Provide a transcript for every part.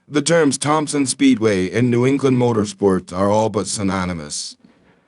The terms Thompson Speedway and New England Motorsports are all but synonymous.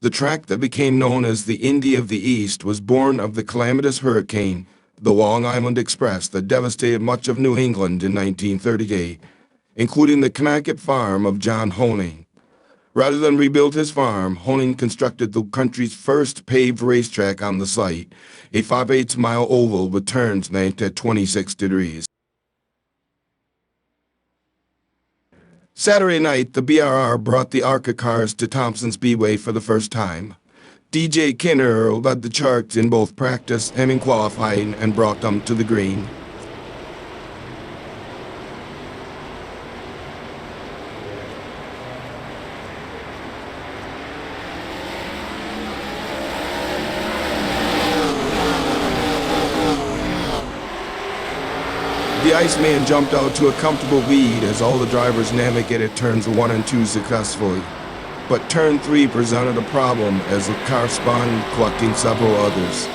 The track that became known as the Indy of the East was born of the calamitous hurricane, the Long Island Express, that devastated much of New England in 1938, including the Connecticut farm of John Honing. Rather than rebuild his farm, Honing constructed the country's first paved racetrack on the site, a 5/8-mile oval with turns banked at 26 degrees. Saturday night, the BRR brought the ARCA cars to Thompson Speedway for the first time. DJ Kinner led the charts in both practice and in qualifying and brought them to the green. The Iceman jumped out to a comfortable lead as all the drivers navigated turns 1 and 2 successfully. But turn 3 presented a problem as the car spun, collecting several others.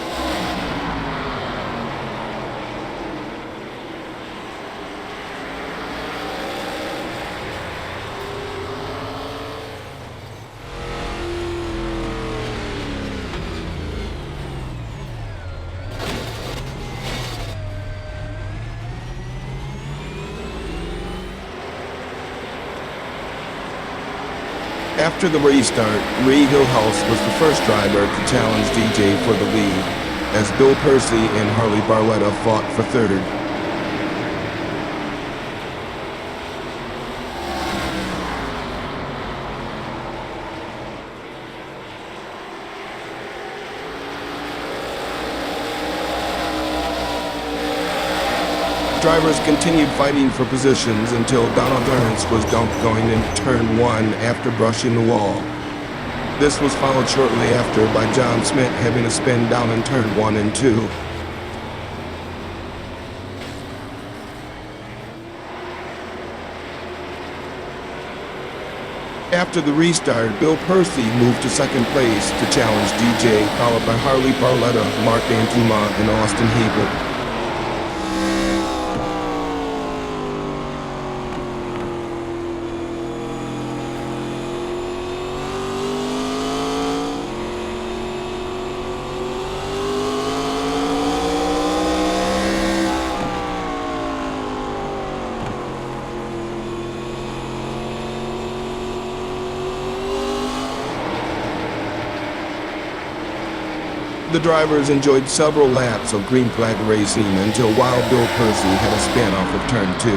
After the restart, Ray Hillhouse was the first driver to challenge DJ for the lead, as Bill Percy and Harley Barletta fought for third. Drivers continued fighting for positions until Donald Ernst was dumped going into turn 1 after brushing the wall. This was followed shortly after by John Smith having a spin down in turn 1 and 2. After the restart, Bill Percy moved to second place to challenge DJ, followed by Harley Barletta, Mark Antuma, and Austin Hebel. The drivers enjoyed several laps of green flag racing until Wild Bill Percy had a spin off of turn 2.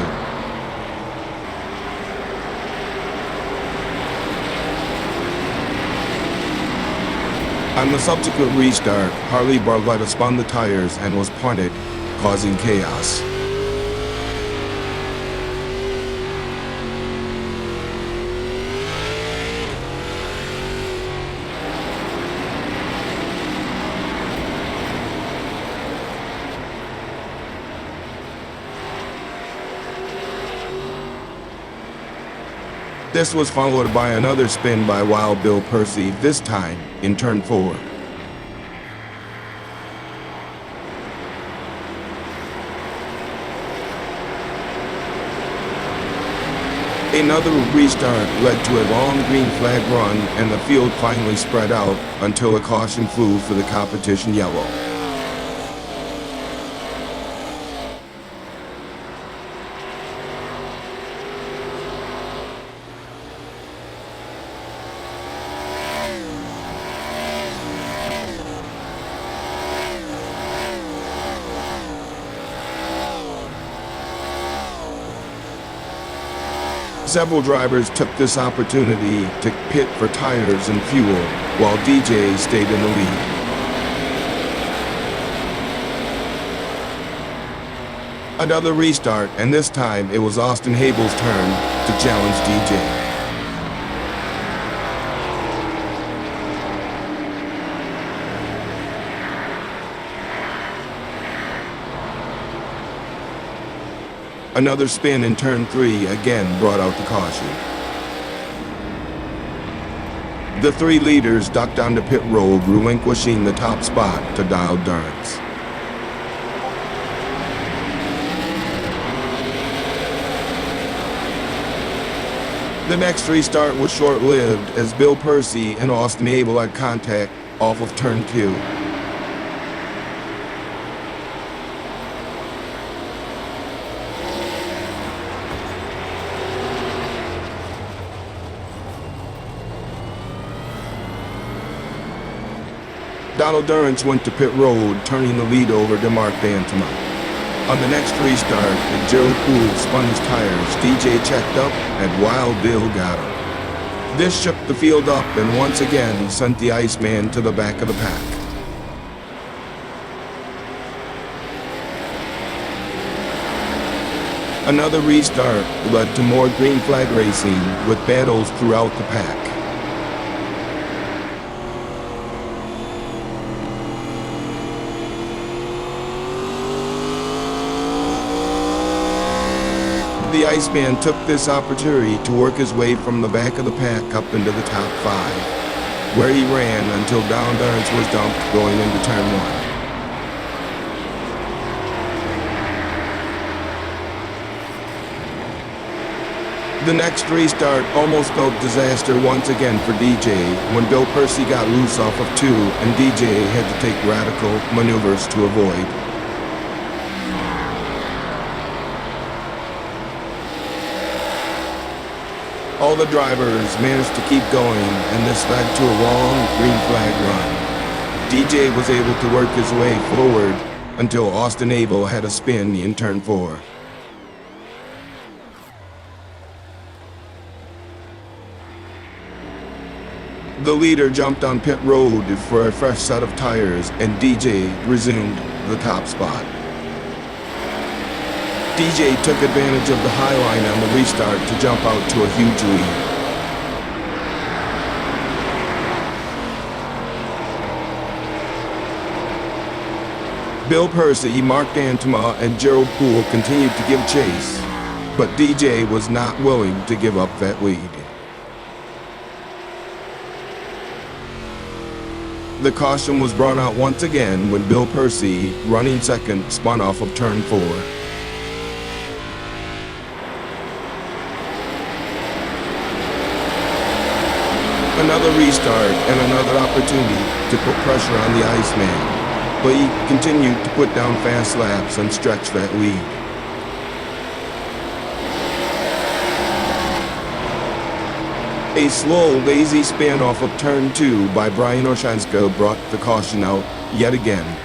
On the subsequent restart, Harley Barletta spun the tires and was punted, causing chaos. This was followed by another spin by Wild Bill Percy, this time in turn 4. Another restart led to a long green flag run, and the field finally spread out until a caution flew for the competition yellow. Several drivers took this opportunity to pit for tires and fuel, while DJ stayed in the lead. Another restart, and this time it was Austin Habel's turn to challenge DJ. Another spin in turn 3 again brought out the caution. The three leaders ducked onto pit road, relinquishing the top spot to Dial Darts. The next restart was short-lived as Bill Percy and Austin Abel had contact off of turn 2. Donald Durrance went to pit road, turning the lead over to Mark Dantema. On the next restart, when Gerald Poole spun his tires, DJ checked up and Wild Bill got him. This shook the field up and once again sent the Iceman to the back of the pack. Another restart led to more green flag racing with battles throughout the pack. The Iceman took this opportunity to work his way from the back of the pack up into the top 5, where he ran until Donald Durrance was dumped going into turn 1. The next restart almost spelled disaster once again for DJ when Bill Percy got loose off of 2 and DJ had to take radical maneuvers to avoid. All the drivers managed to keep going, and this led to a long green flag run. DJ was able to work his way forward until Austin Abel had a spin in turn 4. The leader jumped on pit road for a fresh set of tires, and DJ resumed the top spot. DJ took advantage of the high line on the restart to jump out to a huge lead. Bill Percy, Mark Dantema, and Gerald Poole continued to give chase, but DJ was not willing to give up that lead. The caution was brought out once again when Bill Percy, running second, spun off of turn 4. Another restart and another opportunity to put pressure on the Iceman, but he continued to put down fast laps and stretch that lead. A slow, lazy spin off of turn 2 by Brian Oshenska brought the caution out yet again.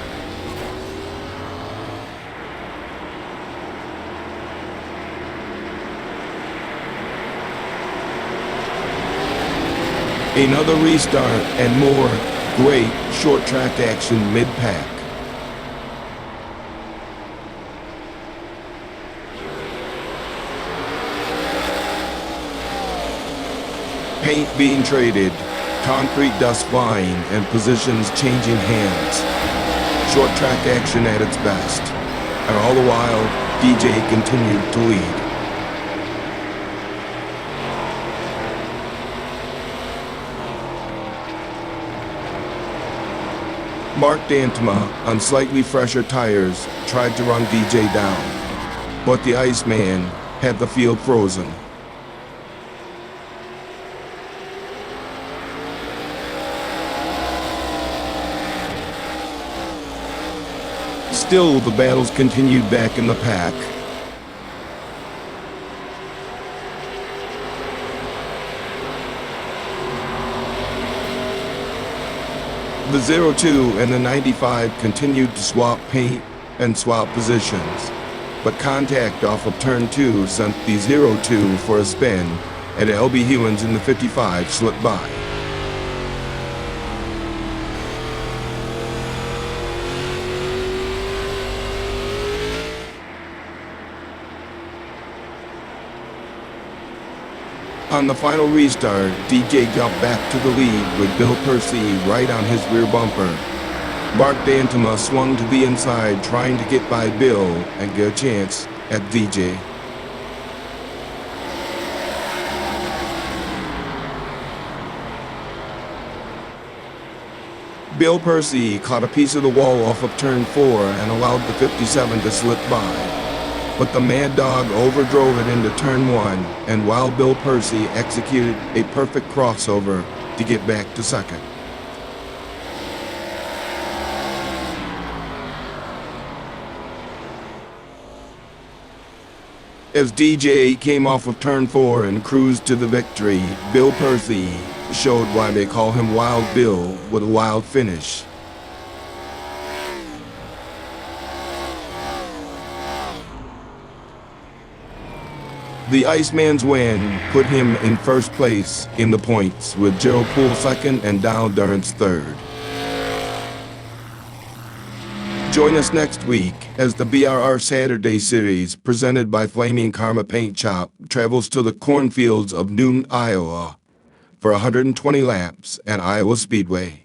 Another restart and more great short track action mid-pack. Paint being traded, concrete dust flying, and positions changing hands. Short track action at its best. And all the while, DJ continued to lead. Mark Dantema, on slightly fresher tires, tried to run DJ down, but the Iceman had the field frozen. Still, the battles continued back in the pack. The 02 and the 95 continued to swap paint and swap positions, but contact off of turn 2 sent the 02 for a spin, and LB Hewins in the 55 slipped by. On the final restart, DJ jumped back to the lead with Bill Percy right on his rear bumper. Mark Dantema swung to the inside trying to get by Bill and get a chance at DJ. Bill Percy caught a piece of the wall off of turn 4 and allowed the 57 to slip by. but the Mad Dog overdrove it into turn one, and Wild Bill Percy executed a perfect crossover to get back to second. As DJ came off of turn 4 and cruised to the victory, Bill Percy showed why they call him Wild Bill with a wild finish. The Iceman's win put him in first place in the points, with Gerald Poole second and Donald Durrance third. Join us next week as the BRR Saturday Series, presented by Flaming Karma Paint Shop, travels to the cornfields of Newton, Iowa, for 120 laps at Iowa Speedway.